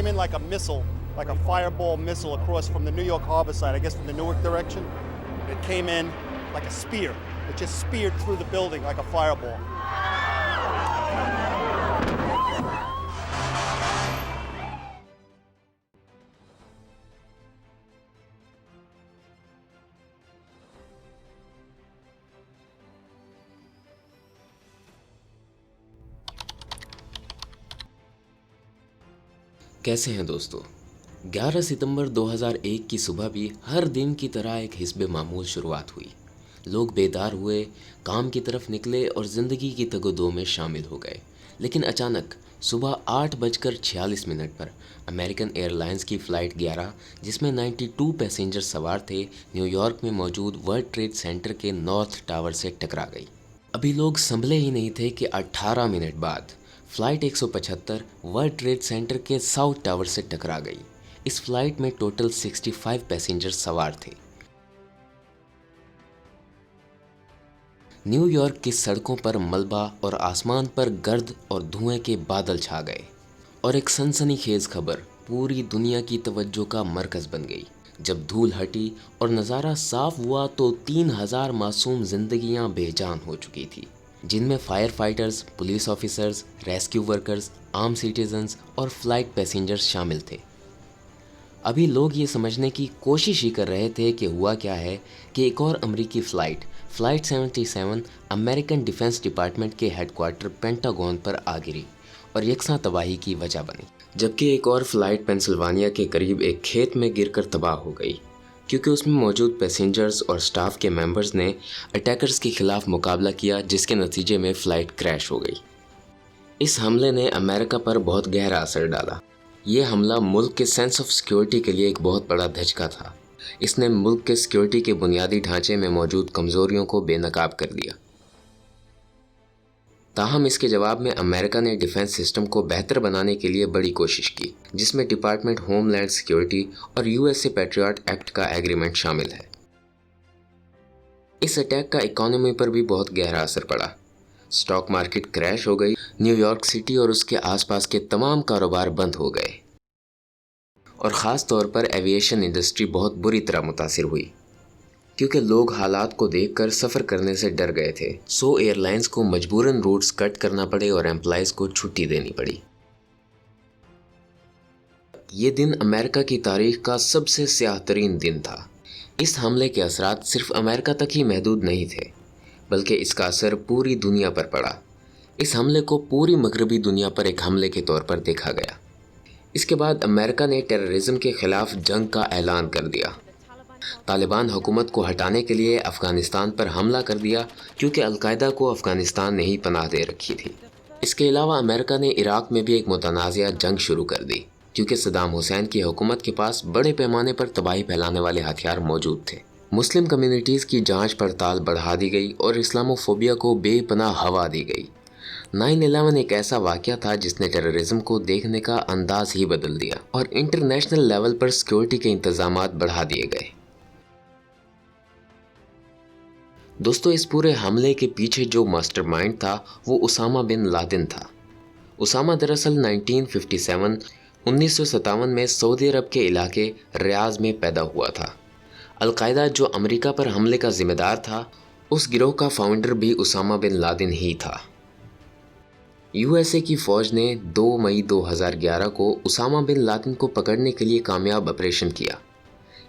came in like a missile, like a fireball missile across from the New York harbor side, I guess from the Newark direction. It came in like a spear. It just speared through the building like a fireball. कैसे हैं दोस्तों? 11 सितंबर 2001 की सुबह भी हर दिन की तरह एक हिस्ब मामूल शुरुआत हुई। लोग बेदार हुए, काम की तरफ निकले और ज़िंदगी की तगोदो में शामिल हो गए। लेकिन अचानक सुबह 8:46 पर अमेरिकन एयरलाइंस की फ़्लाइट 11 जिसमें 92 पैसेंजर सवार थे, न्यूयॉर्क में मौजूद वर्ल्ड ट्रेड सेंटर के नॉर्थ टावर से टकरा गई। अभी लोग संभले ही नहीं थे कि 18 मिनट बाद फ़्लाइट 175 वर्ल्ड ट्रेड सेंटर के साउथ टावर से टकरा गई। इस फ्लाइट में टोटल 65 पैसेंजर सवार थे। न्यूयॉर्क की सड़कों पर मलबा और आसमान पर गर्द और धुएं के बादल छा गए और एक सनसनीखेज खबर पूरी दुनिया की तवज्जो का मरकज़ बन गई। जब धूल हटी और नज़ारा साफ हुआ तो 3000 मासूम जिंदगियां बेजान हो चुकी थी, जिनमें fire fighters, police officers, rescue workers, आम सिटीजन्स और फ्लाइट पैसेंजर्स शामिल थे। अभी लोग ये समझने की कोशिश ही कर रहे थे कि हुआ क्या है कि एक और अमेरिकी फ़्लाइट 77 अमेरिकन डिफेंस डिपार्टमेंट के हेडक्वार्टर पेंटागन पर आ गिरी और यकसा तबाही की वजह बनी, जबकि एक और फ़्लाइट पेंसिल्वानिया के करीब एक खेत में गिरकर तबाह हो गई, क्योंकि उसमें मौजूद पैसेंजर्स और स्टाफ के मेंबर्स ने अटैकर्स के खिलाफ मुकाबला किया, जिसके नतीजे में फ़्लाइट क्रैश हो गई। इस हमले ने अमेरिका पर बहुत गहरा असर डाला। ये हमला मुल्क के सेंस ऑफ सिक्योरिटी के लिए एक बहुत बड़ा धचका था। इसने मुल्क के सिक्योरिटी के बुनियादी ढांचे में मौजूद कमज़ोरियों को बेनकाब कर दिया। ताहम इसके जवाब में अमेरिका ने डिफेंस सिस्टम को बेहतर बनाने के लिए बड़ी कोशिश की, जिसमें डिपार्टमेंट होमलैंड सिक्योरिटी और यूएसए पैट्रियट एक्ट का एग्रीमेंट शामिल है। इस अटैक का इकोनॉमी पर भी बहुत गहरा असर पड़ा। स्टॉक मार्केट क्रैश हो गई, न्यूयॉर्क सिटी और उसके आसपास के तमाम कारोबार बंद हो गए और ख़ास तौर पर एविएशन इंडस्ट्री बहुत बुरी तरह मुतासिर हुई, क्योंकि लोग हालात को देखकर सफ़र करने से डर गए थे। सो एयरलाइंस को मजबूरन रूट्स कट करना पड़े और एम्प्लॉइज़ को छुट्टी देनी पड़ी। ये दिन अमेरिका की तारीख का सबसे स्याह तरीन दिन था। इस हमले के असरात सिर्फ अमेरिका तक ही महदूद नहीं थे, बल्कि इसका असर पूरी दुनिया पर पड़ा। इस हमले को पूरी मगरबी दुनिया पर एक हमले के तौर पर देखा गया। इसके बाद अमेरिका ने टेररिज्म के ख़िलाफ़ जंग का ऐलान कर दिया। तालिबान हुकूमत को हटाने के लिए अफ़गानिस्तान पर हमला कर दिया, क्योंकि अलकायदा को अफ़गानिस्तान ने ही पनाह दे रखी थी। इसके अलावा अमेरिका ने इराक़ में भी एक मुतनाज़िया जंग शुरू कर दी, क्योंकि सद्दाम हुसैन की हुकूमत के पास बड़े पैमाने पर तबाही फैलाने वाले हथियार मौजूद थे। मुस्लिम कम्युनिटीज़ की जांच पड़ताल बढ़ा दी गई और इस्लामोफोबिया को बेपनाह हवा दी गई। 9/11 एक ऐसा वाक़या था जिसने टेररिज्म को देखने का अंदाज़ ही बदल दिया और इंटरनेशनल लेवल पर सिक्योरिटी के इंतज़ामात बढ़ा दिए गए। दोस्तों, इस पूरे हमले के पीछे जो मास्टरमाइंड था वो उसामा बिन लादेन था। उसामा दरअसल 1957 में सऊदी अरब के इलाके रियाज में पैदा हुआ था। अलकायदा जो अमेरिका पर हमले का जिम्मेदार था, उस गिरोह का फाउंडर भी उसामा बिन लादेन ही था। यूएसए की फ़ौज ने 2 मई 2011 को उसामा बिन लादेन को पकड़ने के लिए कामयाब ऑपरेशन किया।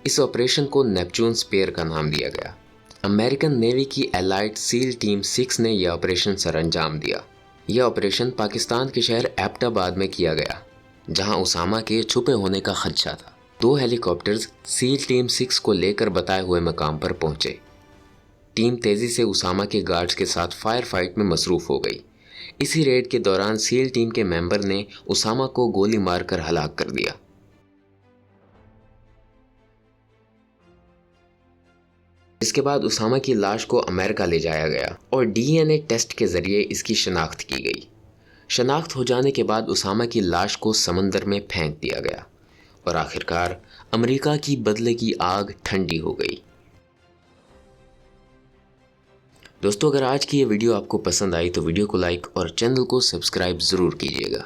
इस ऑपरेशन को नेपच्यून स्पेयर का नाम दिया गया। अमेरिकन नेवी की एलाइड सील टीम 6 ने यह ऑपरेशन सरअंजाम दिया। यह ऑपरेशन पाकिस्तान के शहर एबटाबाद में किया गया, जहां उसामा के छुपे होने का खदशा था। 2 हेलीकॉप्टर्स सील टीम 6 को लेकर बताए हुए मकाम पर पहुंचे। टीम तेज़ी से उसामा के गार्ड्स के साथ फायर फाइट में मसरूफ़ हो गई। इसी रेड के दौरान सील टीम के मेंबर ने उसामा को गोली मारकर हलाक कर दिया। इसके बाद उसामा की लाश को अमेरिका ले जाया गया और डीएनए टेस्ट के ज़रिए इसकी शनाख्त की गई। शनाख्त हो जाने के बाद उसामा की लाश को समंदर में फेंक दिया गया और आखिरकार अमेरिका की बदले की आग ठंडी हो गई। दोस्तों, अगर आज की ये वीडियो आपको पसंद आई तो वीडियो को लाइक और चैनल को सब्सक्राइब ज़रूर कीजिएगा।